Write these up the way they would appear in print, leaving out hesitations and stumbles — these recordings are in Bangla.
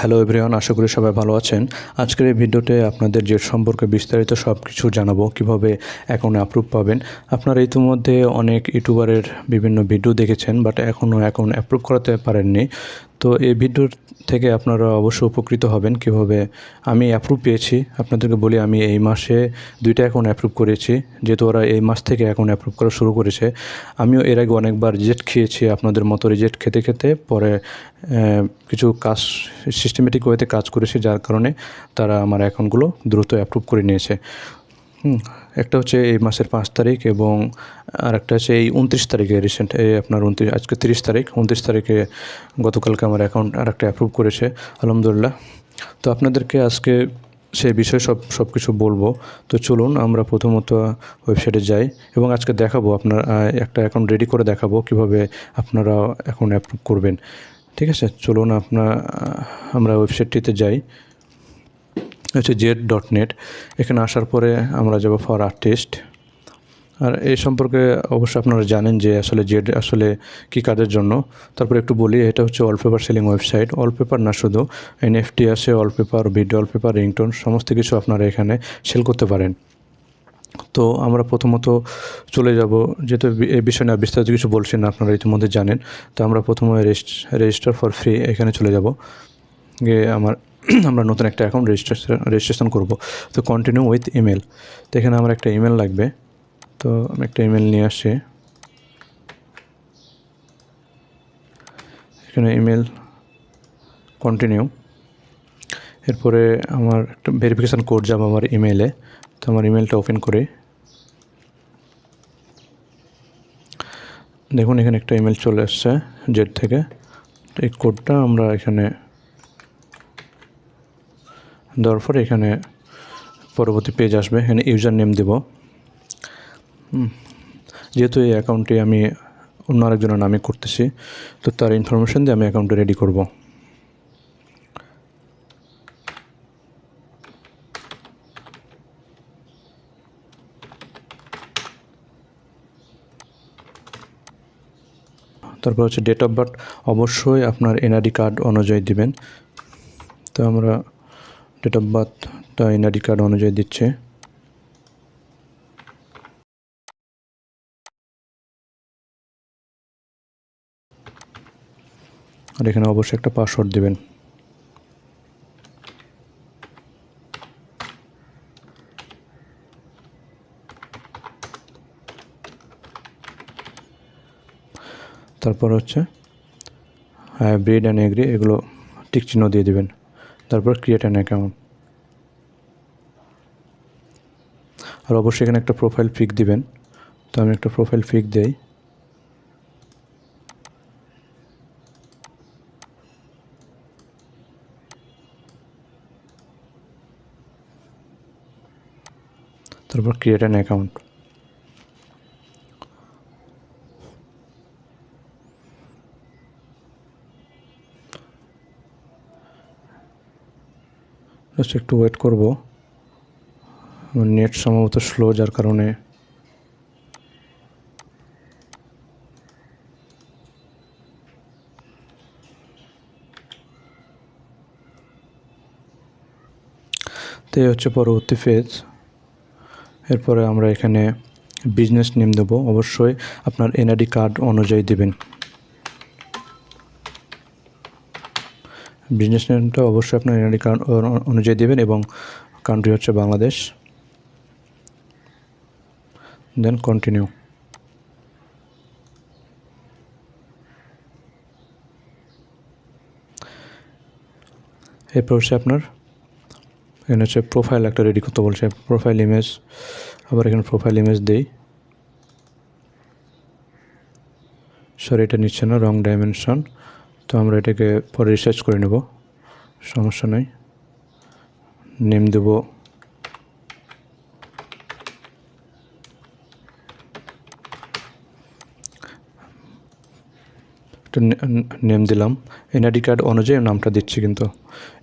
হ্যালো এভরিওয়ান, আশা করি সবাই ভালো আছেন। আজকের এই ভিডিওতে আপনাদের জেড সম্পর্কে বিস্তারিত সব কিছু জানাবো, কিভাবে অ্যাকাউন্টে অ্যাপ্রুভ পাবেন। আপনারা ইতিমধ্যে অনেক ইউটিউবারের বিভিন্ন ভিডিও দেখেছেন, বাট এখনও অ্যাকাউন্ট অ্যাপ্রুভ করাতে পারেননি। তো এই ভিডিওর থেকে আপনারা অবশ্যই উপকৃত হবেন কিভাবে আমি অ্যাপ্রুভ পেয়েছি। আপনাদেরকে বলি, আমি এই মাসে 2টা অ্যাকাউন্ট অ্যাপ্রুভ করেছি, যেহেতু ওরা এই মাস থেকে অ্যাকাউন্ট অ্যাপ্রুভ করা শুরু করেছে। আমিও এর আগে অনেকবার রিজেক্ট খেয়েছি, আপনাদের মতো রিজেক্ট খেতে খেতে পরে কিছু কাজ সিস্টেমেটিক ওয়েতে কাজ করেছে, যার কারণে তারা আমার অ্যাকাউন্টগুলো দ্রুত অ্যাপ্রুভ করে নিয়েছে। একটা হচ্ছে এই মাসের 5 তারিখ এবং আরেকটা হচ্ছে এই 29 তারিখে রিসেন্ট, এই আপনার আজকে 30 তারিখ, 29 তারিখে গতকালকে আমার অ্যাকাউন্ট আরেকটা অ্যাপ্রুভ করেছে, আলহামদুলিল্লাহ। তো আপনাদেরকে আজকে সেই বিষয়ে সব কিছু বলবো। তো চলুন আমরা প্রথমত ওয়েবসাইটে যাই এবং আজকে দেখাবো আপনার একটা অ্যাকাউন্ট রেডি করে দেখাবো কিভাবে আপনারা অ্যাকাউন্ট অ্যাপ্রুভ করবেন। ঠিক আছে, চলুন আমরা ওয়েবসাইটটিতে যাই। হচ্ছে jed.net। এখানে আসার পরে আমরা যাব ফর আর্টিস্ট। আর এই সম্পর্কে অবশ্যই আপনারা জানেন যে আসলে জেড আসলে কী কাজের জন্য। তারপরে একটু বলি, এটা হচ্ছে ওয়ালপেপার সেলিং ওয়েবসাইট। ওয়ালপেপার না শুধু, এনএফটি আছে, ওয়ালপেপার, ভিডিও ওয়ালপেপার, রিংটোন, সমস্ত কিছু আপনারা এখানে সেল করতে পারেন। তো আমরা প্রথমত চলে যাব, যেহেতু এই বিষয় নিয়ে বিস্তারিত কিছু বলছি না, আপনারা ইতিমধ্যে জানেন। তো আমরা প্রথমে রেজিস্টার ফর ফ্রি এখানে চলে যাব, গিয়ে আমরা নতুন একটা অ্যাকাউন্ট রেজিস্ট্রেশন করব। তো কন্টিনিউ উইথ ইমেল। তো এখানে আমার একটা ইমেল লাগবে, তো আমি একটা ইমেল নিয়ে আসি। এখানে ইমেল কন্টিনিউ, এরপরে আমার একটা ভেরিফিকেশান কোড যাবে আমার ইমেলে। তো আমার ইমেলটা ওপেন করি, দেখুন এখানে একটা ইমেল চলে আসছে জেড থেকে। এই কোডটা আমরা এখানে দেওয়ার পরে এখানে পরবর্তী পেজ আসবে, এখানে ইউজার নেম দেব। যেহেতু এই অ্যাকাউন্টটি আমি অন্য আরেকজনের নামে করতেছি, তো তার ইনফরমেশন দিয়ে আমি অ্যাকাউন্টটা রেডি করব। তারপর হচ্ছে ডেট অফ বার্থ, অবশ্যই আপনার এনআইডি কার্ড অনুযায়ী দিবেন। তো আমরা ডেট অফ বার্থটা এনআইডি কার্ড অনুযায়ী দিচ্ছে। আর এখানে অবশ্যই একটা পাসওয়ার্ড দেবেন। তারপর হচ্ছে ব্রিড অ্যান্ড এগ্রি, এগুলো টিক চিহ্ন দিয়ে দেবেন। তারপর ক্রিয়েট অ্যান অ্যাকাউন্ট। আর অবশ্যই এখানে একটা প্রোফাইল পিক দিবেন। তো আমি একটা প্রোফাইল পিক দেই। তারপর ক্রিয়েট অ্যান অ্যাকাউন্ট। জাস্ট একটু ওয়েট করব, নেট সম্ভবত স্লো, যার কারণে তো এই হচ্ছে পরবর্তী ফেজ। এরপরে আমরা এখানে বিজনেস নেম দেবো, অবশ্যই আপনার এনআইডি কার্ড অনুযায়ী দেবেন। বিজনেস নেমটা অবশ্যই আপনার এনআইডি কার্ড অনুযায়ী দেবেন এবং কান্ট্রি হচ্ছে বাংলাদেশ। দেন কন্টিনিউ। এরপর হচ্ছে আপনার এখানে হচ্ছে প্রোফাইল একটা রেডি করতে বলছে, প্রোফাইল ইমেজ। আবার এখানে প্রোফাইল ইমেজ দেই। সরি, এটা নিচ্ছে না, রং ডাইমেনশন। তো আমরা এটাকে পরে রিসার্চ করে নেব, সমস্যা নেই। নেম দেব একটা, নেম দিলাম, এনআইডি কার্ড অনুযায়ী নামটা দিচ্ছি। কিন্তু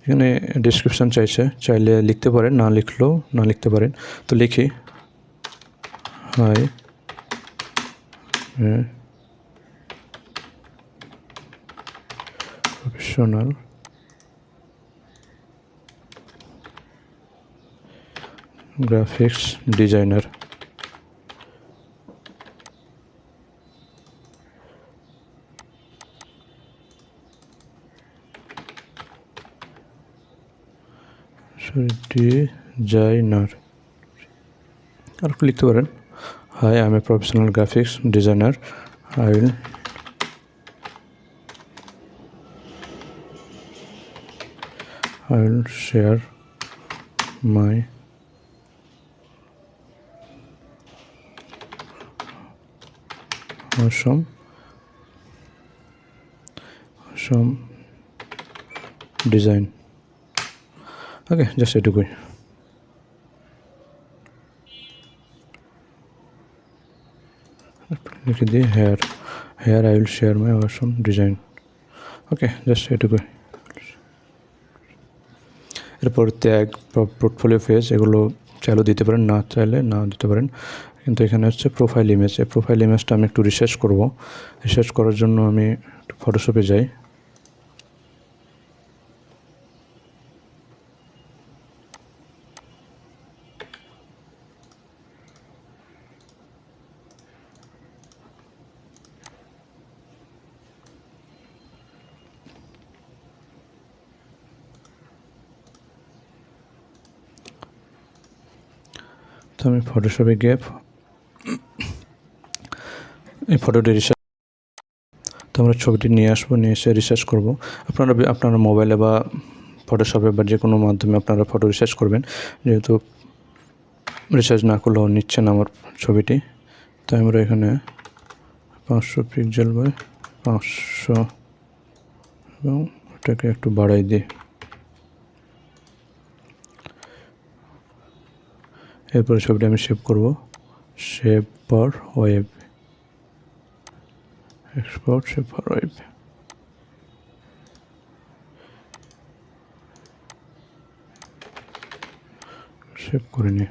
এখানে ডেসক্রিপশান চাইলে লিখতে পারেন, না লিখলেও না লিখতে পারেন। তো লিখি, hi professional graphics designer. Designer আর লিখতে পারেন, hi I am a professional graphics designer, I will share my some design. Okay, just এটুকুই। লিখে দিই here I will share my awesome design. Okay, just এটুকুই। এরপর ট্যাগ, পোর্টফোলিও পেজ, এগুলো চাইলেও দিতে পারেন, না চাইলে না দিতে পারেন। কিন্তু এখানে হচ্ছে প্রোফাইল ইমেজ। এই প্রোফাইল ইমেজটা আমি একটু রিসার্চ করব। রিসার্চ করার জন্য আমি একটু ফটোশপে যাই। তো আমি ফটোশপে গিয়ে এই ফটোটি রিসার্চ, তো আমরা ছবিটি নিয়ে আসবো, নিয়ে এসে রিসার্চ করব। আপনারা মোবাইলে বা ফটোশপে বা যে কোনো মাধ্যমে আপনারা ফটো রিসার্চ করবেন, যেহেতু রিসার্চ না করলেও নিচ্ছেন আমার ছবিটি। তাই আমরা এখানে 500 পিক্সেল বাই 500 এবং এটাকে একটু বাড়াই দিই। এরপরে ছবিটা আমি সেভ করব। Save for web, export, save for web. Save করে নিই।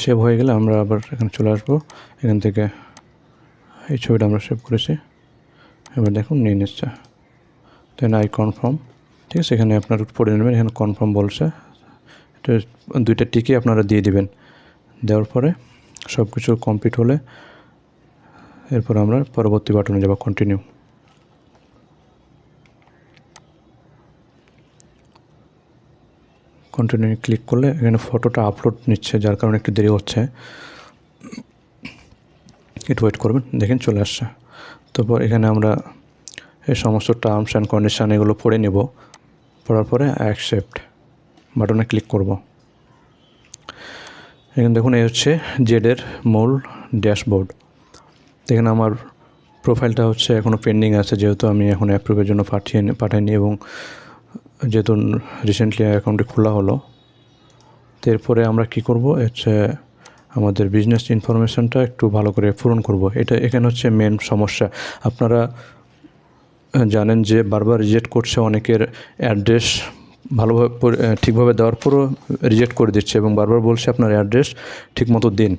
সেভ হয়ে গেলে আমরা আবার এখানে চলে আসবো। এখান থেকে এই ছবিটা আমরা সেভ করেছি, এবার দেখুন নিয়ে নিচ্ছে। Then I confirm. ঠিক আছে, এখানে আপনার পড়ে নেবেন, এখানে কনফার্ম বলছে। এটা 2টা টিকে আপনারা দিয়ে দিবেন। দেওয়ার পরে সব কিছু কমপ্লিট হলে এরপর আমরা পরবর্তী বাটনে যাব, কন্টিনিউ। কন্টিনিউ ক্লিক করলে এখানে ফটোটা আপলোড নিচ্ছে, যার কারণে একটু দেরি হচ্ছে, একটু ওয়েট করবেন। দেখেন চলে আসছে। তারপর এখানে আমরা এই সমস্ত টার্মস অ্যান্ড কন্ডিশান এগুলো পড়ে নেব। পড়ার পরে অ্যাকসেপ্ট বাটনে ক্লিক করব। এখানে দেখুন এই হচ্ছে জেডের মূল ড্যাশবোর্ড। এখানে আমার প্রোফাইলটা হচ্ছে এখনও পেন্ডিং আছে, যেহেতু আমি এখন অ্যাপ্রুভের জন্য পাঠাইনি এবং যেহেতু রিসেন্টলি অ্যাকাউন্টটি খোলা হলো। তো এরপরে আমরা কী করব, হচ্ছে আমাদের বিজনেস ইনফরমেশানটা একটু ভালো করে পূরণ করব। এখানে হচ্ছে মেন সমস্যা। আপনারা জানেন যে বারবার রিজেক্ট করছে, অনেকের অ্যাড্রেস ভালোভাবে ঠিকভাবে দেওয়ার পরও রিজেক্ট করে দিচ্ছে এবং বারবার বলছে আপনার অ্যাড্রেস ঠিকমতো দিন।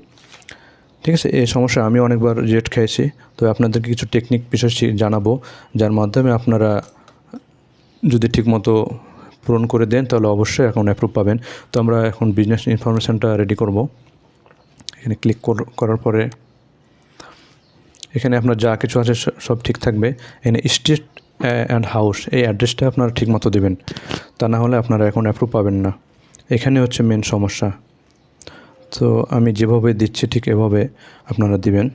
ঠিক আছে, এই সমস্যা আমি অনেকবার রিজেক্ট খেয়েছি। তো আপনাদেরকে কিছু টেকনিক বিষয় জানাবো, যার মাধ্যমে আপনারা যদি ঠিকমতো পূরণ করে দেন তাহলে অবশ্যই অ্যাকাউন্ট অ্যাপ্রুভ পাবেন। তো আমরা এখন বিজনেস ইনফরমেশানটা রেডি করব। এখানে ক্লিক করার পরে এখানে আপনার যা কিছু আছে সব ঠিক থাকবে। এখানে স্ট্রিট অ্যান্ড হাউস, এই অ্যাড্রেসটা আপনারা ঠিকমতো দেবেন, তা না হলে আপনারা এখন অ্যাপ্রুভ পাবেন না। এখানে হচ্ছে মেন সমস্যা। তো আমি যেভাবে দিচ্ছি ঠিক এভাবে আপনারা দিবেন।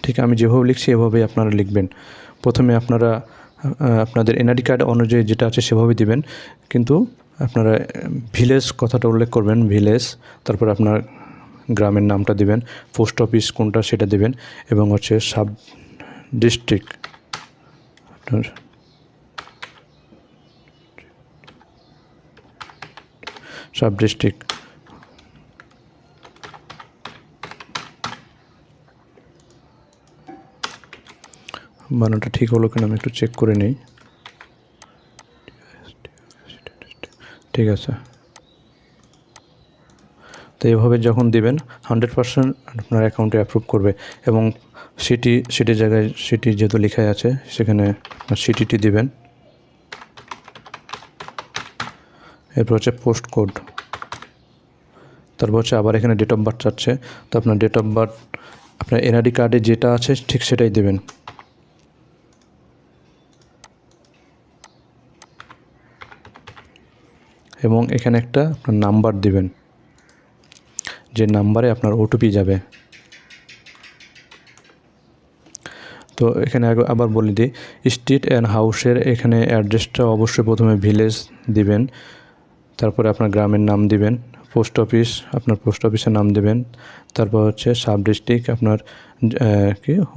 ঠিক আমি যেভাবে লিখছি এভাবেই আপনারা লিখবেন। প্রথমে আপনারা আপনাদের এনআইডি কার্ড অনুযায়ী যেটা আছে সেভাবে দিবেন, কিন্তু আপনারা ভিলেজ কথাটা উল্লেখ করবেন, ভিলেজ, তারপর আপনার গ্রামের নামটা দিবেন, পোস্ট অফিস কোনটা সেটা দিবেন, এবং হচ্ছে সাব ডিস্ট্রিক্ট, আপনার সাব ডিস্ট্রিক্ট। বানানটা ঠিক হলো কিনা আমি একটু চেক করে নিই। ঠিক আছে। তো এইভাবে যখন দিবেন 100% আপনার অ্যাকাউন্টে অ্যাপ্রুভ করবে। এবং সিটির জায়গায় সিটি যেহেতু লেখাই আছে সেখানে সিটিটি দিবেন। এরপর হচ্ছে পোস্ট কোড, তারপর হচ্ছে আবার এখানে ডেট অফ বার্থ চাচ্ছে। তো আপনার ডেট অফ বার্থ আপনার এনআইডি কার্ডে যেটা আছে ঠিক সেটাই দেবেন। এবং এখানে একটা আপনার নাম্বার দিবেন, যে নাম্বারে আপনার ওটিপি যাবে। তো এখানে আবার বলে দিই, স্ট্রিট অ্যান্ড হাউসের এখানে অ্যাড্রেসটা অবশ্যই প্রথমে ভিলেজ দিবেন, তারপরে আপনার গ্রামের নাম দিবেন, পোস্ট অফিস আপনার পোস্ট অফিসের নাম দেবেন, তারপর হচ্ছে সাব ডিস্ট্রিক্ট আপনার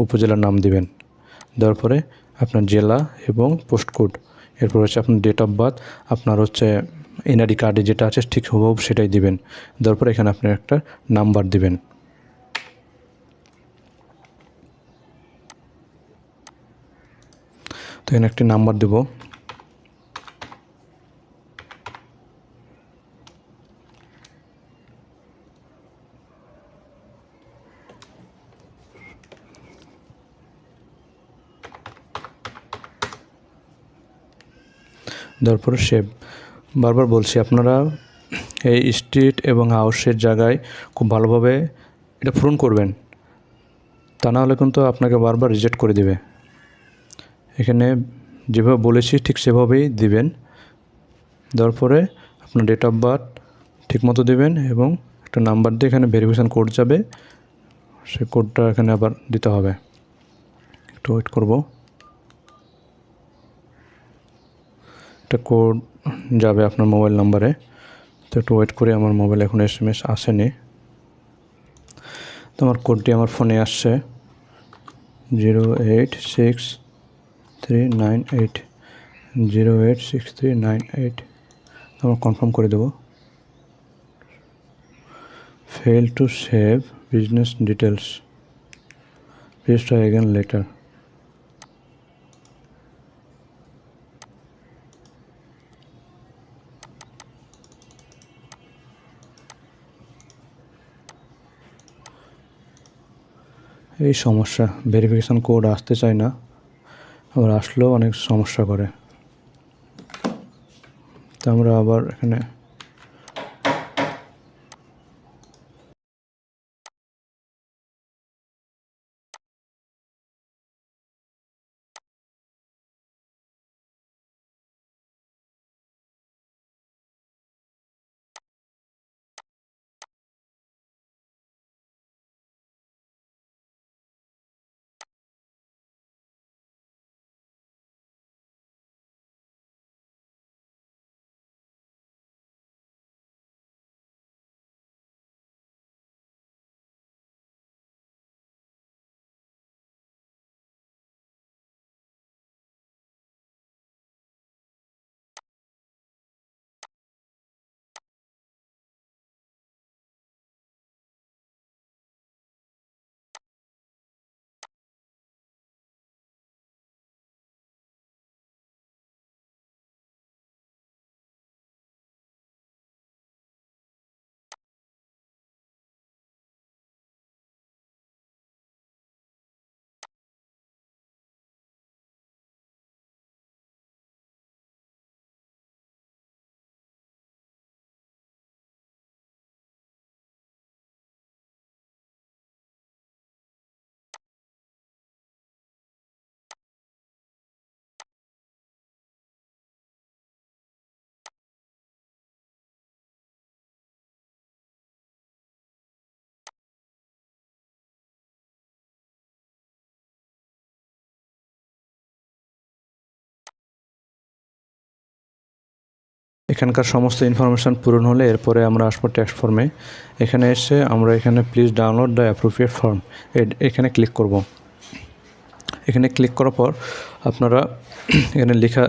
উপজেলার নাম দিবেন, দেওয়ার পরে আপনার জেলা এবং পোস্ট কোড, এরপর হচ্ছে আপনার ডেট অফ বার্থ আপনার হচ্ছে এনআইডি কার্ডে যেটা আছে ঠিক হুবহু সেটাই দিবেন। দেওয়ার পরে এখানে আপনি একটা নাম্বার দিবেন। তো এখানে একটি নাম্বার দেব। দেওয়ার পরে সেভ। বারবার বলছি আপনারা এই স্ট্রিট এবং হাউসের জায়গায় খুব ভালোভাবে এটা পূরণ করবেন, তা না হলে কিন্তু আপনাকে বারবার রিজেক্ট করে দেবে। এখানে যেভাবে বলেছি ঠিক সেভাবেই দিবেন। দেওয়ার পরে আপনার ডেট অফ বার্থ ঠিকমতো দেবেন এবং একটা নাম্বার দিয়ে এখানে ভেরিফিকেশান কোড যাবে, সেই কোডটা এখানে আবার দিতে হবে। একটু ওয়েট করব, একটা কোড যাবে আপনার মোবাইল নাম্বারে। তো একটু ওয়েট করে, আমার মোবাইলে এখন SMS আসেনি। তো আমার কোডটি আমার ফোনে আসছে 0863980863980। আমরা কনফার্ম করে দেব। Failed to save business details, please try again later. এই সমস্যা, ভেরিফিকেশান কোড আসতে চায় না, আবার আসলেও অনেক সমস্যা করে। তো আমরা আবার এখানে এখানকার সমস্ত ইনফরমেশান পূরণ হলে এরপরে আমরা আসবো ট্যাক্স ফর্মে। এখানে এসে আমরা এখানে please download the appropriate form এখানে ক্লিক করব। এখানে ক্লিক করার পর আপনারা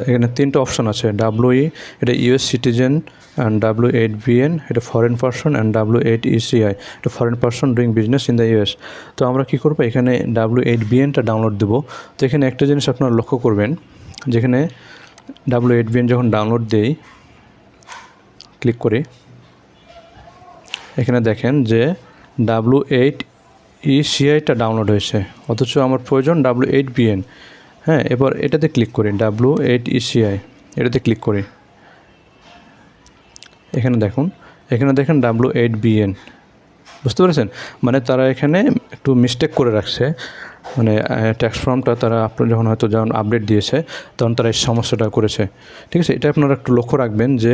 এখানে 3টে অপশান আছে। WE এটা US সিটিজেন, অ্যান্ড W8BN এটা ফরেন পারসন, অ্যান্ড W8ECI এটা foreign person doing business in the US। তো আমরা কী করবো, এখানে W8BNটা ডাউনলোড দেবো। তো এখানে একটা জিনিস আপনারা লক্ষ্য করবেন, যেখানে W8BN যখন ডাউনলোড দেই ক্লিক করি, এখানে দেখেন যে W8ECIটা ডাউনলোড হয়েছে, অথচ আমার প্রয়োজন W8BN। হ্যাঁ, এবার এটাতে ক্লিক করি, W8ECI এটাতে ক্লিক করি। এখানে দেখেন W8BN, বুঝতে পেরেছেন? মানে তারা এখানে একটু মিস্টেক করে রাখছে, মানে ট্যাক্স ফর্মটা তারা আপনার যখন আপডেট দিয়েছে তখন তারা এই সমস্যাটা করেছে। ঠিক আছে, এটা আপনারা একটু লক্ষ্য রাখবেন যে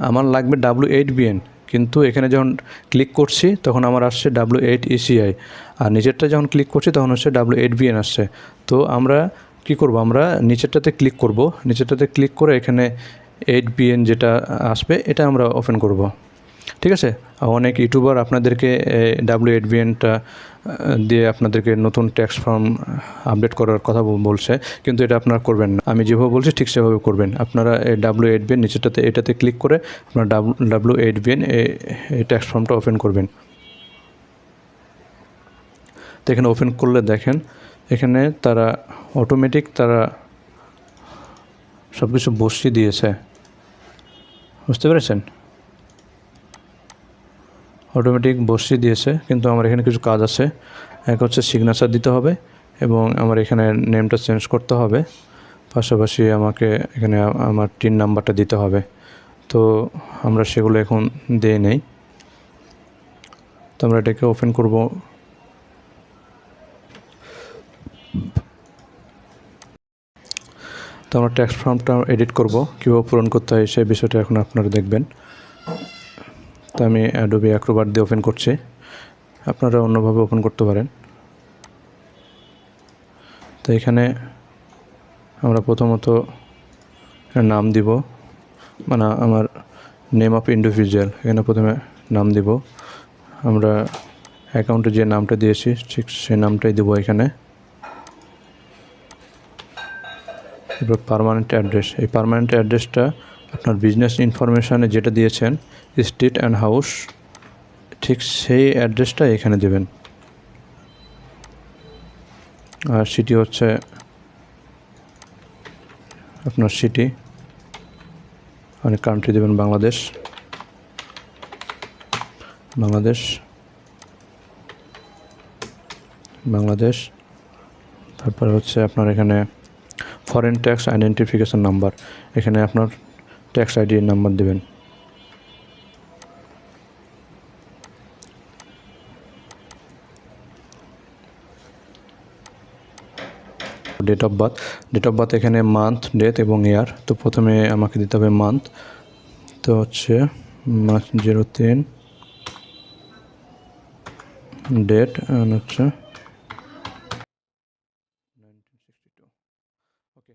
আমার লাগবে W8BN, কিন্তু এখানে যখন ক্লিক করছি তখন আমার আসছে W8ECI, আর নিচেরটা যখন ক্লিক করছি তখন হচ্ছে W8BN আসছে। তো আমরা কি করব, আমরা নিচেরটাতে ক্লিক করব, নিচেরটাতে ক্লিক করে এখানে 8BN যেটা আসবে এটা আমরা ওপেন করব। ঠিক আছে, অনেক ইউটিউবার আপনাদেরকে W8BNটা দিয়ে আপনাদেরকে নতুন ট্যাক্স ফর্ম আপডেট করার কথা বলছে, কিন্তু এটা আপনারা করবেন না। আমি যেভাবে বলছি ঠিক সেভাবে করবেন। আপনারা এই W8BN নিচেটাতে এটাতে ক্লিক করে আপনারা W8BN এই ট্যাক্স ফর্মটা ওপেন করবেন। তো এখানে ওপেন করলে দেখেন এখানে তারা অটোমেটিক তারা সব কিছু বসিয়ে দিয়েছে, বুঝতে পেরেছেন? অটোমেটিক বসিয়ে দিয়েছে, কিন্তু আমার এখানে কিছু কাজ আছে। এক হচ্ছে সিগনেচার দিতে হবে এবং আমার এখানে নেমটা চেঞ্জ করতে হবে, পাশাপাশি আমাকে এখানে আমার টিন নাম্বারটা দিতে হবে। তো আমরা সেগুলো এখন দিয়ে নেই। তো আমরা এটাকে ওপেন করব। তো আমরা ট্যাক্স ফর্মটা এডিট করব, কীভাবে পূরণ করতে হয় সেই বিষয়টা এখন আপনারা দেখবেন। তো আমি অ্যাডোবি অ্যাক্রোবাট দিয়ে ওপেন করছি, আপনারা অন্যভাবে ওপেন করতে পারেন। তো এখানে আমরা প্রথমত নাম দিব, মানে আমার নেম অফ ইন্ডিভিজুয়াল, এখানে প্রথমে নাম দিব। আমরা অ্যাকাউন্টে যে নামটা দিয়েছি ঠিক সেই নামটাই দেবো এখানে। এবার পার্মানেন্ট অ্যাড্রেস, এই পার্মানেন্ট অ্যাড্রেসটা আপনার বিজনেস ইনফরমেশানে যেটা দিয়েছেন স্ট্রিট অ্যান্ড হাউস, ঠিক সেই অ্যাড্রেসটা এখানে দেবেন। আর সিটি হচ্ছে আপনার সিটি, আর কান্ট্রি দেবেন বাংলাদেশ। তারপরে হচ্ছে আপনার এখানে ফরেন ট্যাক্স আইডেন্টিফিকেশন নাম্বার, এখানে আপনার ট্যাক্স আইডি নাম্বার দেবেন। ডেট অফ বার্থ এখানে মান্থ, ডেট এবং ইয়ার। তো প্রথমে আমাকে দিতে হবে মান্থ, তো হচ্ছে মার্চ 03, ডেট হচ্ছে 1962। ওকে,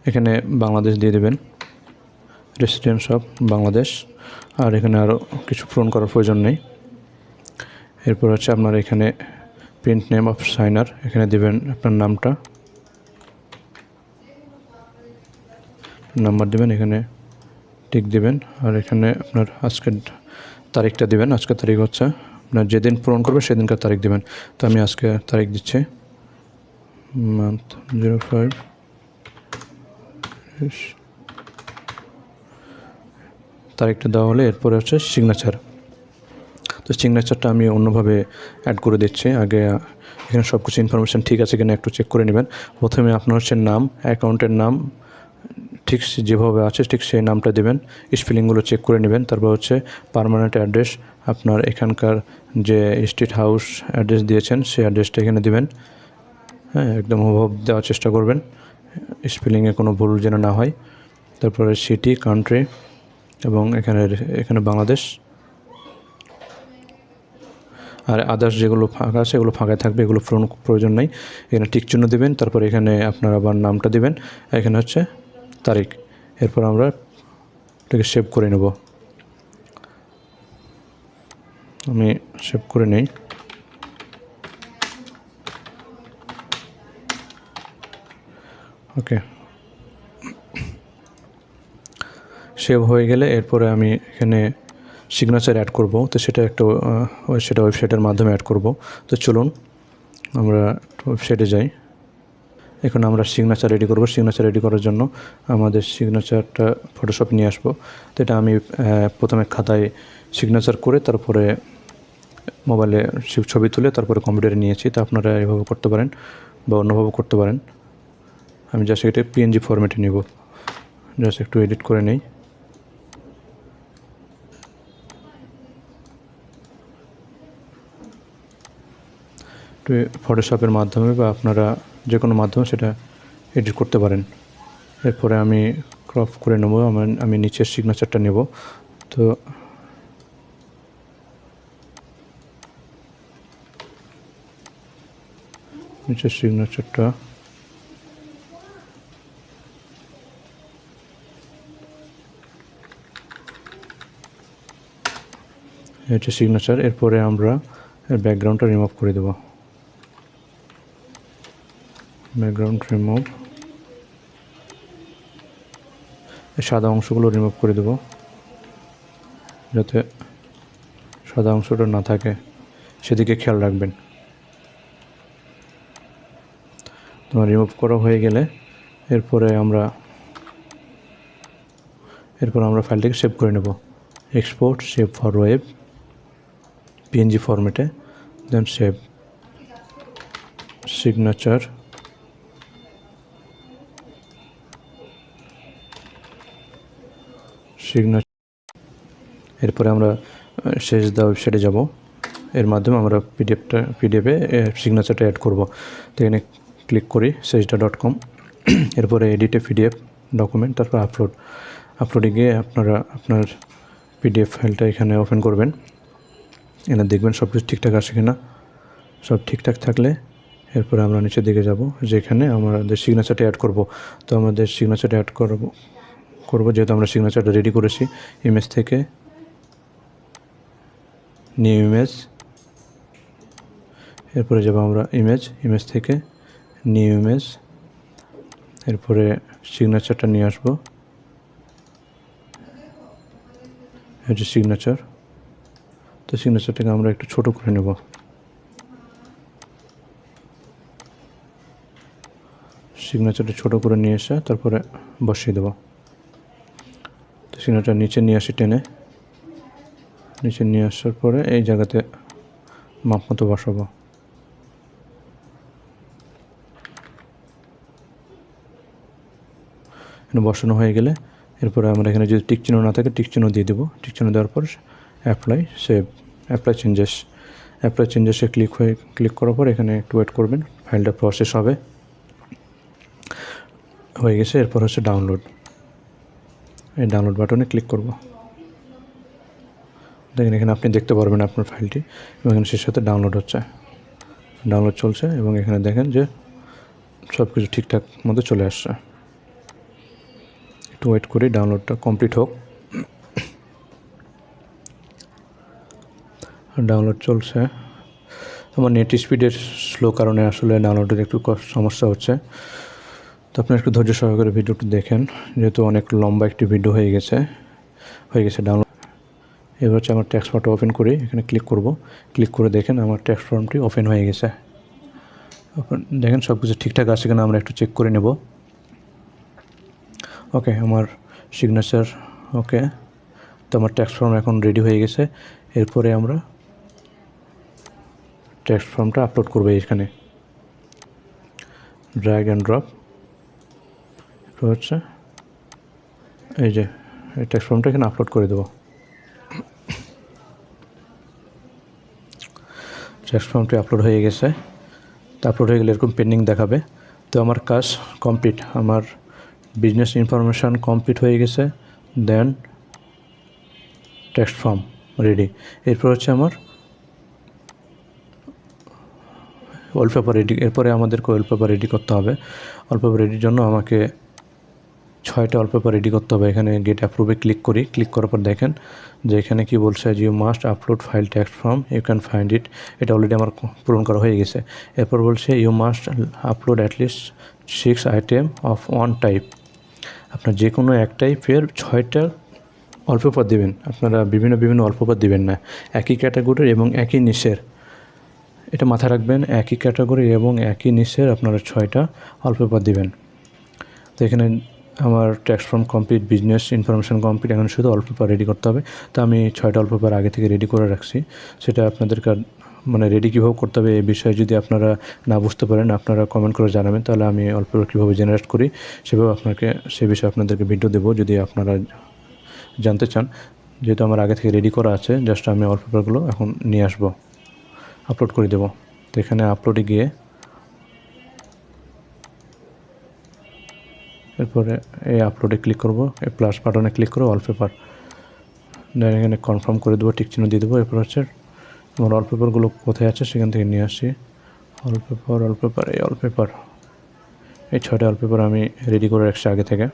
এখানে বাংলাদেশ দিয়ে দেবেন, রেসিডেন্স অফ বাংলাদেশ। আর এখানে আরও কিছু পূরণ করার প্রয়োজন নেই। এরপর হচ্ছে আপনার এখানে প্রিন্ট নেম অফ সাইনার, এখানে দেবেন আপনার নামটা, নাম্বার দেবেন, এখানে টিক দেবেন। আর এখানে আপনার আজকের তারিখটা দেবেন, আজকের তারিখ হচ্ছে আপনার যেদিন পূরণ করবে সেদিনকার তারিখ দেবেন। তো আমি আজকে তারিখ দিচ্ছি, মান্থ 05। তারিখটা দেওয়া হলে এরপরে হচ্ছে সিগনেচার। তো সিগনেচারটা আমি অন্যভাবে অ্যাড করে দিচ্ছি। আগে এখানে সব কিছু ইনফরমেশান ঠিক আছে কিনা একটু চেক করে নেবেন। প্রথমে আপনার হচ্ছে নাম, অ্যাকাউন্টের নাম ঠিক যেভাবে আছে ঠিক সেই নামটা দেবেন, স্পেলিংগুলো চেক করে নেবেন। তারপর হচ্ছে পার্মানেন্ট অ্যাড্রেস, আপনার এখানকার যে স্ট্রিট হাউস অ্যাড্রেস দিয়েছেন সেই অ্যাড্রেসটা এখানে দেবেন। হ্যাঁ, একদম হুবহু দেওয়ার চেষ্টা করবেন, স্পেলিংয়ে কোনো ভুল যেন না হয়। তারপরে সিটি, কান্ট্রি এবং এখানে বাংলাদেশ। আর আদার্স যেগুলো ফাঁকা আছে এগুলো ফাঁকায় থাকবে, এগুলো প্রয়োজন নেই। এখানে টিক চিহ্ন দেবেন, তারপর এখানে আপনার আবার নামটা দেবেন, এখানে হচ্ছে তারিখ। এরপর আমরা এটাকে সেভ করে নেব। আমি সেভ করে নেই। ওকে, সেভ হয়ে গেলে এরপরে আমি এখানে সিগনেচার অ্যাড করব। তো সেটা ওয়েবসাইটের মাধ্যমে অ্যাড করব। তো চলুন আমরা ওয়েবসাইটে যাই। এখন আমরা সিগনেচার রেডি করব। সিগনেচার রেডি করার জন্য আমাদের সিগনেচারটা ফটোশপ নিয়ে আসবো। তো এটা আমি প্রথমে খাতায় সিগনেচার করে তারপরে মোবাইলে ছবি তুলে তারপরে কম্পিউটারে নিয়েছি। তো আপনারা এভাবে করতে পারেন বা অন্যভাবে করতে পারেন। আমি জাস্ট এটা পিএনজি ফরম্যাটে নিব। জাস্ট একটু এডিট করে নেই। ফটোশপের মাধ্যমে বা আপনারা যে কোনো মাধ্যমে সেটা এডিট করতে পারেন। এরপরে আমি ক্রপ করে নেব। আমি নিচের সিগনেচারটা নেব। তো নিচের সিগনেচারটা হচ্ছে সিগনেচার। এরপরে আমরা ব্যাকগ্রাউন্ডটা রিমুভ করে দেব। ব্যাকগ্রাউন্ড রিমুভ, সাদা অংশগুলো রিমুভ করে দেব যাতে সাদা অংশটা না থাকে, সেদিকে খেয়াল রাখবেন। তোমার রিমুভ করা হয়ে গেলে এরপরে আমরা ফাইলটিকে সেভ করে নেব। Export, save for web, PNG ফরম্যাটে, দেন সেভ। সিগনেচার, এরপরে আমরা শেষ দেওয়া ওয়েবসাইটে যাব। এর মাধ্যমে আমরা পিডিএফে সিগনেচারটা অ্যাড করব। তো এখানে ক্লিক করি sejda.com। এরপরে এডিটে পিডিএফ ডকুমেন্ট, তারপর আপলোডে গিয়ে আপনারা আপনার পিডিএফ ফাইলটা এখানে ওপেন করবেন। এখানে দেখবেন সব কিছু ঠিকঠাক আছে কিনা। সব ঠিকঠাক থাকলে এরপরে আমরা নিচের দিকে যাব, যেখানে আমাদের সিগনেচারটা অ্যাড করব। তো আমাদের সিগনেচারটা অ্যাড করব যেহেতু আমরা সিগনেচারটা রেডি করেছি। ইমেজ থেকে নিউ ইমেজ, এরপরে যাব আমরা ইমেজ থেকে নিউ ইমেজ, এরপরে সিগনেচারটা নিয়ে আসবো। হচ্ছে সিগনেচার। তো সিগনেচারটাকে আমরা একটু ছোট করে নেব। সিগনেচারটা ছোট করে নিয়ে এসে তারপরে বসিয়ে দেব। তো সিগনেচার নিচে নিয়ে আসি, টেনে নিচে নিয়ে আসার পরে এই জায়গাতে মাপ মতো বসাবো। বসানো হয়ে গেলে এরপরে আমরা এখানে যদি টিক চিহ্ন না থাকে টিক চিহ্ন দিয়ে দেবো। টিক চিহ্ন দেওয়ার পর অ্যাপ্লাই, সেভ, অ্যাপ্লাই চেঞ্জেসে ক্লিক করার পর এখানে একটু ওয়েট করবেন, ফাইলটা প্রসেস হবে। হয়ে গেছে। এরপর হচ্ছে ডাউনলোড। এই ডাউনলোড বাটনে ক্লিক করব। দেখেন এখানে আপনি দেখতে পারবেন আপনার ফাইলটি এবং এখানে সে সাথে ডাউনলোড হচ্ছে, ডাউনলোড চলছে এবং এখানে দেখেন যে সব কিছু ঠিকঠাক মতো চলে আসছে। একটু ওয়েট করি, ডাউনলোডটা কমপ্লিট হোক। ডাউনলোড চলছে। আমার নেট স্পিডের স্লো কারণে আসলে ডাউনলোডের একটু সমস্যা হচ্ছে। তো আপনি একটু ধৈর্য সহকারে ভিডিওটি দেখেন, যেহেতু অনেক লম্বা একটি ভিডিও হয়ে গেছে ডাউনলোড। এবার হচ্ছে আমার টেক্সট ফর্মটা ওপেন করি, এখানে ক্লিক করব। ক্লিক করে দেখেন আমার টেক্সট ফর্মটি ওপেন হয়ে গেছে। দেখেন সব কিছু ঠিকঠাক আছে কিনা আমরা একটু চেক করে নেব। ওকে, আমার সিগনেচার ওকে। তো আমার টেক্সট ফর্ম এখন রেডি হয়ে গেছে। এরপরে আমরা টেক্সট ফর্মটা আপলোড করবো এখানে। ড্র্যাগ অ্যান্ড ড্রপ হচ্ছে এই যে এই টেক্সট ফর্মটা এখানে আপলোড করে দেবো। টেক্সট ফর্মটি আপলোড হয়ে গেছে। তো আপলোড হয়ে গেলে এরকম পেন্ডিং দেখাবে। তো আমার কাজ কমপ্লিট, আমার বিজনেস ইনফরমেশান কমপ্লিট হয়ে গেছে। দেন টেক্সট ফর্ম রেডি। এরপর হচ্ছে আমার ওয়ালপেপার রেডি। এরপরে আমাদেরকে ওয়ালপেপার রেডি করতে হবে। ওয়ালপেপার রেডির জন্য আমাকে 6টা ওয়ালপেপার রেডি করতে হবে। এখানে গেট অ্যাপ্রুভে ক্লিক করি। ক্লিক করার পর দেখেন যে এখানে কি বলছে, you must upload file text form, you can find it. এটা অলরেডি আমার পূরণ করা হয়ে গেছে। এরপর বলছে you must upload at least 6 item of one type. আপনার যে কোনো এক টাইপের 6টা ওয়ালপেপার দেবেন। আপনারা বিভিন্ন ওয়ালপেপার দেবেন না, একই ক্যাটাগরির এবং একই নিশের এটা মাথায় রাখবেন, একই ক্যাটাগরি এবং একই নিচের আপনারা 6টা ওয়ালপেপার দিবেন। তো এখানে আমার tax form complete, business information complete, এখন শুধু ওয়ালপেপার রেডি করতে হবে। তো আমি 6টা ওয়ালপেপার আগে থেকে রেডি করে রাখছি। সেটা আপনাদেরকে মানে রেডি কীভাবে করতে হবে এই বিষয়ে যদি আপনারা না বুঝতে পারেন, আপনারা কমেন্ট করে জানাবেন, তাহলে আমি ওয়ালপেপার কীভাবে জেনারেট করি সেভাবে সে বিষয়ে আপনাদেরকে ভিডিও দেবো যদি আপনারা জানতে চান। যেহেতু আমার আগে থেকে রেডি করা আছে, জাস্ট আমি ওয়ালপেপারগুলো এখন নিয়ে আসবো, আপলোড করে দেবো। তো এখানে আপলোডে গিয়ে এরপরে এই আপলোডে ক্লিক করব, এই প্লাস বাটনে ক্লিক করে ওয়ালপেপার দেন এখানে কনফার্ম করে দেবো, টিক চিহ্ন দিয়ে দেবো। এরপর হচ্ছে আমার ওয়ালপেপারগুলো কোথায় আছে সেখান থেকে নিয়ে আসি। ওয়ালপেপার এই 6টা ওয়ালপেপার আমি রেডি করে রাখছি আগে থেকে।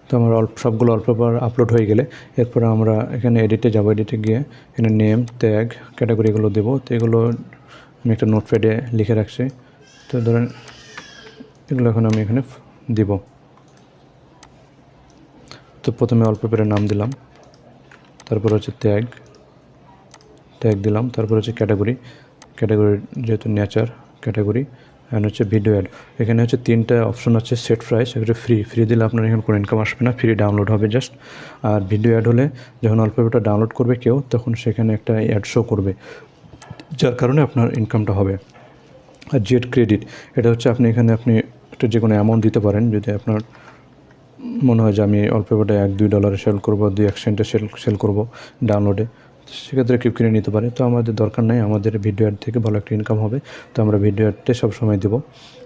তো আমার সবগুলো ওয়ালপেপার আপলোড হয়ে গেলে এরপর আমরা এখানে এডিটে যাব। এডিটে গিয়ে এখানে নেম, ট্যাগ, ক্যাটাগরিগুলো দেবো। তো এগুলো আমি একটা নোটপ্যাডে লিখে রাখছি। তো ধরেন এগুলো এখন আমি এখানে দিব। তো প্রথমে ওয়ালপেপারের নাম দিলাম, তারপর হচ্ছে ট্যাগ দিলাম, তারপর হচ্ছে ক্যাটাগরি যেহেতু নেচার ক্যাটাগরি, অ্যান্ড হচ্ছে ভিডিও অ্যাড। এখানে হচ্ছে 3টা অপশন আছে, সেট প্রাইস, একটা ফ্রি দিলে আপনার এখানে কোনো ইনকাম আসবে না, ফ্রি ডাউনলোড হবে জাস্ট। আর ভিডিও অ্যাড হলে যখন ওয়ালপেপারটা ডাউনলোড করবে কেউ, তখন সেখানে একটা অ্যাড শো করবে, যার কারণে আপনার ইনকামটা হবে। আর জেড ক্রেডিট, এটা হচ্ছে আপনি একটা যে কোনো অ্যামাউন্ট দিতে পারেন। যদি আপনার মনে হয় যে আমি ওয়ালপেপারটা $1-2 সেল করবো, 2-1 সেন্টে সেল করবো ডাউনলোডে, সেক্ষেত্রে কেউ কিনে নিতে পারে। তো আমাদের দরকার নেই, আমাদের ভিডিও অ্যাড থেকে ভালো একটা ইনকাম হবে। তো আমরা ভিডিও অ্যাডটাই সবসময় দেবো।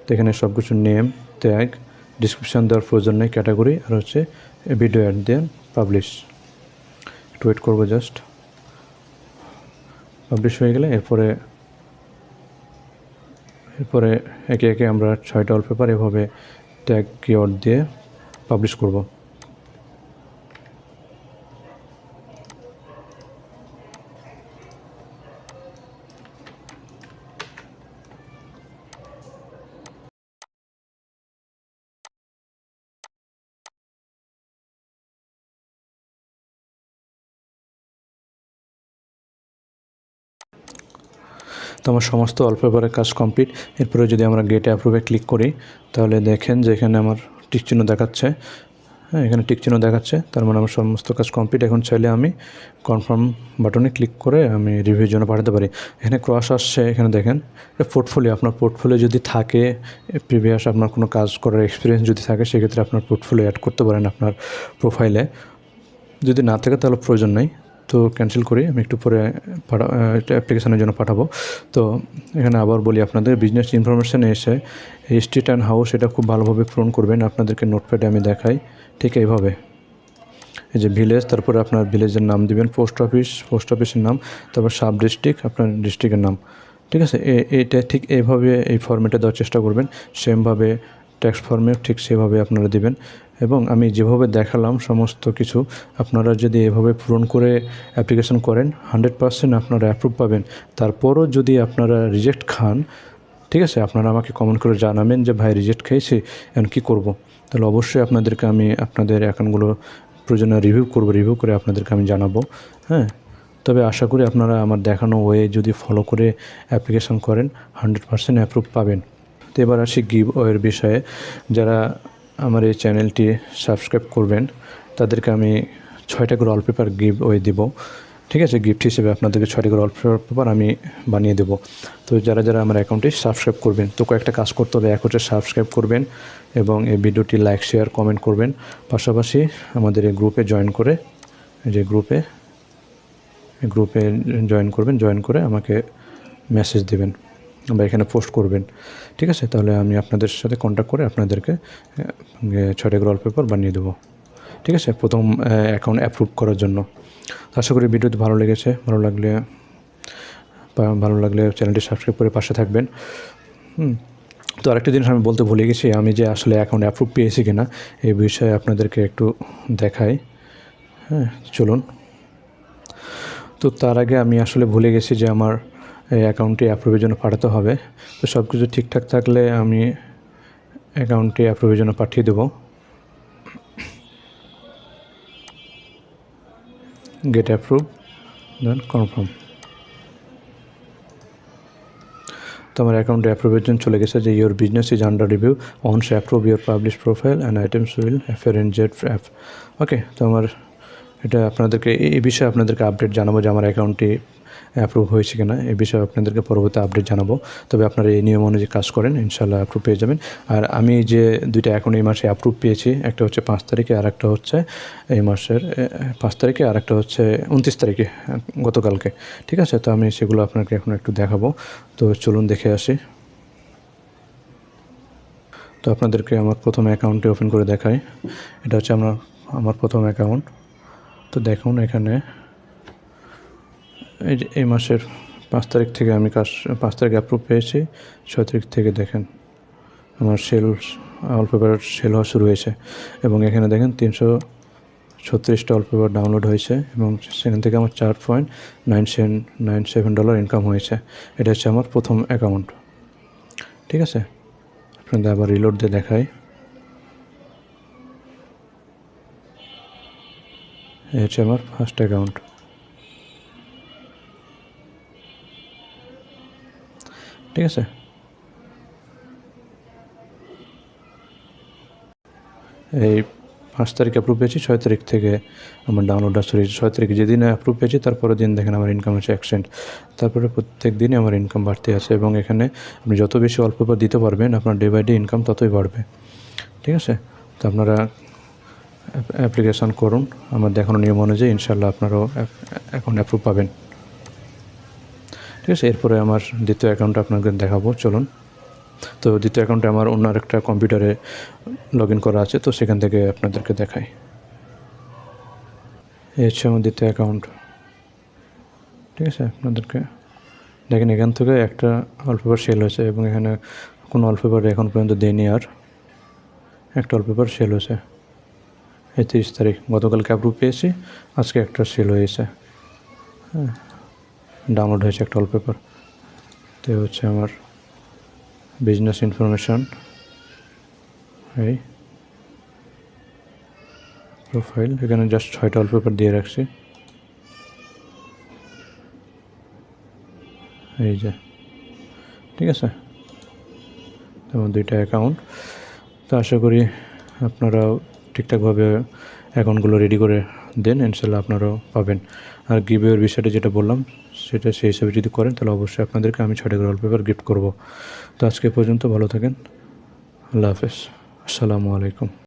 তো এখানে সব কিছু নেম, ট্যাগ, ডিসক্রিপশান দেওয়ার প্রয়োজন নেই, ক্যাটাগরি আর হচ্ছে ভিডিও অ্যাড দিয়ে পাবলিশ। একটু ওয়েট করবো, জাস্ট পাবলিশ হয়ে গেলে এরপরে একে একে আমরা 6টা ওয়ালপেপার এভাবে ট্যাগ কিওয়ার্ড দিয়ে পাবলিশ করব। তো আমার সমস্ত ওয়ালপেপারের কাজ কমপ্লিট। এরপরে যদি আমরা গেট অ্যাপ্রুভে ক্লিক করি, তাহলে দেখেন যে এখানে আমার টিক চিহ্ন দেখাচ্ছে। হ্যাঁ, এখানে টিক চিহ্ন দেখাচ্ছে, তার মানে আমার সমস্ত কাজ কমপ্লিট। এখন চাইলে আমি কনফার্ম বাটনে ক্লিক করে আমি রিভিউর জন্য পাঠাতে পারি। এখানে ক্রস আসছে, এখানে দেখেন এটা পোর্টফোলিও। আপনার পোর্টফোলিও যদি থাকে, প্রিভিয়াস আপনার কোনো কাজ করার এক্সপিরিয়েন্স যদি থাকে, সেক্ষেত্রে আপনার পোর্টফোলিও অ্যাড করতে পারেন আপনার প্রোফাইলে। যদি না থাকে তাহলে প্রয়োজন নেই। তো ক্যান্সেল করি, আমি একটু পরে অ্যাপ্লিকেশনের জন্য পাঠাবো। তো এখানে আবার বলি আপনাদের, বিজনেস ইনফরমেশানে এসে এই স্ট্রিট অ্যান্ড হাউস এটা খুব ভালোভাবে পূরণ করবেন। আপনাদেরকে নোটপ্যাডে আমি দেখাই, ঠিক এইভাবে। এই যে ভিলেজ, তারপরে আপনার ভিলেজের নাম দিবেন, পোস্ট অফিসের নাম, তারপর সাব ডিস্ট্রিক্ট, আপনার ডিস্ট্রিক্টের নাম, ঠিক আছে। এইটা ঠিক এইভাবে এই ফর্মেটে দেওয়ার চেষ্টা করবেন। সেমভাবে ট্যাক্স ফর্মে ঠিক সেভাবে আপনারা দিবেন। এবং আমি যেভাবে দেখালাম সমস্ত কিছু আপনারা যদি এভাবে পূরণ করে অ্যাপ্লিকেশন করেন, 100% আপনারা অ্যাপ্রুভ পাবেন। তারপরও যদি আপনারা রিজেক্ট খান, ঠিক আছে, আপনারা আমাকে কমেন্ট করে জানাবেন যে ভাই রিজেক্ট খেয়েছি, এখন কী করব। তাহলে অবশ্যই আপনাদেরকে আমি আপনাদের অ্যাকাউন্টগুলো প্রয়োজনে রিভিউ করে আপনাদেরকে আমি জানাবো। হ্যাঁ, তবে আশা করি আপনারা আমার দেখানো ওয়ে যদি ফলো করে অ্যাপ্লিকেশন করেন, 100% অ্যাপ্রুভ পাবেন। তো এবার আসি গিভ ওয়ের বিষয়ে। যারা আমার এই চ্যানেলটি সাবস্ক্রাইব করবেন, তাদেরকে আমি 6টা করে ওয়ালপেপার গিভ ওয়ে দেব, ঠিক আছে। গিফট হিসেবে আপনাদেরকে 6টা করে ওয়ালপেপার আমি বানিয়ে দেবো। তো যারা আমার অ্যাকাউন্টে সাবস্ক্রাইব করবেন, তো কয়েকটা কাজ করতে হবে। এক হচ্ছে সাবস্ক্রাইব করবেন এবং এই ভিডিওটি লাইক, শেয়ার, কমেন্ট করবেন। পাশাপাশি আমাদের এই গ্রুপে জয়েন করে, গ্রুপে জয়েন করবেন, জয়েন করে আমাকে মেসেজ দেবেন বা এখানে পোস্ট করবেন, ঠিক আছে। তাহলে আমি আপনাদের সাথে কন্ট্যাক্ট করে আপনাদেরকে 6টা করে ওয়ালপেপার বানিয়ে দেবো, ঠিক আছে, প্রথম অ্যাকাউন্ট অ্যাপ্রুভ করার জন্য। আশা করি ভিডিওটি ভালো লেগেছে। ভালো লাগলে চ্যানেলটি সাবস্ক্রাইব করে পাশে থাকবেন। তো আরেকটা জিনিস আমি বলতে ভুলে গেছি, আমি যে আসলে অ্যাকাউন্ট অ্যাপ্রুভ পেয়েছি কিনা এই বিষয়ে আপনাদেরকে একটু দেখাই। হ্যাঁ, চলুন। তো তার আগে আমি আসলে ভুলে গেছি যে আমার এই অ্যাকাউন্টটি অ্যাপ্রুভের জন্য পাঠাতে হবে। তো সব কিছু ঠিকঠাক থাকলে আমি অ্যাকাউন্টটি অ্যাপ্রুভের জন্য পাঠিয়ে দেবো। Get approve, then confirm. তো আমার অ্যাকাউন্টে অ্যাপ্রুভের জন্য চলে গেছে যে your business is under review, once approve your publish profile and items will appear in the app. Okay, তো আমার এটা আপনাদেরকে এই বিষয়ে আপনাদেরকে আপডেট জানাবো যে আমার অ্যাকাউন্টটি অ্যাপ্রুভ হয়েছে কিনা, এই বিষয়ে আপনাদেরকে পরবর্তী আপডেট জানাবো। তবে আপনারা এই নিয়ম অনুযায়ী কাজ করেন, ইনশাল্লাহ অ্যাপ্রুভ পেয়ে যাবেন। আর আমি যে দুইটা অ্যাকাউন্ট এই মাসে অ্যাপ্রুভ পেয়েছি, একটা হচ্ছে 5 তারিখে আর একটা হচ্ছে এই মাসের 5 তারিখে আর একটা হচ্ছে 29 তারিখে, গতকালকে। ঠিক আছে, তো আমি সেগুলো আপনাকে এখন একটু দেখাবো। তো চলুন দেখে আসি। তো আপনাদেরকে আমার প্রথম অ্যাকাউন্টটি ওপেন করে দেখাই। এটা হচ্ছে আমার প্রথম অ্যাকাউন্ট। তো দেখুন এখানে এই মাসের 5 তারিখ থেকে আমি 5 তারিখ অ্যাপ্রুভ পেয়েছি। 6 তারিখ থেকে দেখেন আমার ওয়ালপেপার সেল হওয়া শুরু হয়েছে, এবং এখানে দেখেন 336টা ওয়ালপেপার ডাউনলোড হয়েছে, এবং সেখান থেকে আমার $4.97 ইনকাম হয়েছে। এটা হচ্ছে আমার প্রথম অ্যাকাউন্ট। ঠিক আছে, আপনাদের আবার রিলোড দিয়ে দেখাই। এই হচ্ছে আমার ফার্স্ট অ্যাকাউন্ট। ঠিক আছে, এই 5 তারিখে অ্যাপ্রুভ পেয়েছি, 6 তারিখ থেকে আমার ডাউনলোডটা শুরু হয়েছে। 6 তারিখে যেদিন অ্যাপ্রুভ পেয়েছি তারপরের দিন দেখেন আমার ইনকাম হচ্ছে $1 তারপরে প্রত্যেক দিনই আমার ইনকাম বাড়তে আছে, এবং এখানে আপনি যত বেশি ওয়ালপেপার দিতে পারবেন আপনার ডে বাই ডে ইনকাম ততই বাড়বে। ঠিক আছে, তো আপনারা অ্যাপ্লিকেশান করুন আমার দেখানো নিয়ম অনুযায়ী, ইনশাল্লাহ আপনারাও অ্যাকাউন্ট অ্যাপ্রুভ পাবেন। ঠিক আছে, এরপরে আমার দ্বিতীয় অ্যাকাউন্টটা আপনাকে দেখাবো, চলুন। তো দ্বিতীয় অ্যাকাউন্টে আমার অন্য আরেকটা কম্পিউটারে লগ ইন করা আছে, তো সেখান থেকে আপনাদেরকে দেখাই। এই হচ্ছে আমার দ্বিতীয় অ্যাকাউন্ট। ঠিক আছে, আপনাদেরকে দেখেন এখান থেকে একটা ওয়ালপেপার সেল হয়েছে, এবং এখানে কোনো ওয়ালপেপার এখন পর্যন্ত দেয়নি। আর একটা ওয়ালপেপার সেল হয়েছে এই 30 তারিখ, গতকালকে অ্যাপ্রুভ পেয়েছি, আজকে একটা সেল হয়েছে। হ্যাঁ, ডাউনলোড হয়েছে একটা ওয়ালপেপার। তো হচ্ছে আমার বিজনেস ইনফরমেশান, এই প্রোফাইল, এখানে জাস্ট 6টা ওয়ালপেপার দিয়ে রাখছি। এই যে, ঠিক আছে, তেমন 2টা অ্যাকাউন্ট। তো আশা করি আপনারাও ঠিকঠাকভাবে অ্যাকাউন্টগুলো রেডি করে দেন, ইনশাল্লাহ আপনারাও পাবেন। আর গিভওয়ের বিষয়টা যেটা বললাম সেটা সেই হিসাবে যদি করেন তাহলে অবশ্যই আপনাদেরকে আমি 6টা করে ওয়ালপেপার গিফট করব। তো আজকে পর্যন্ত ভালো থাকেন, আল্লাহ হাফেজ, আসসালামু আলাইকুম।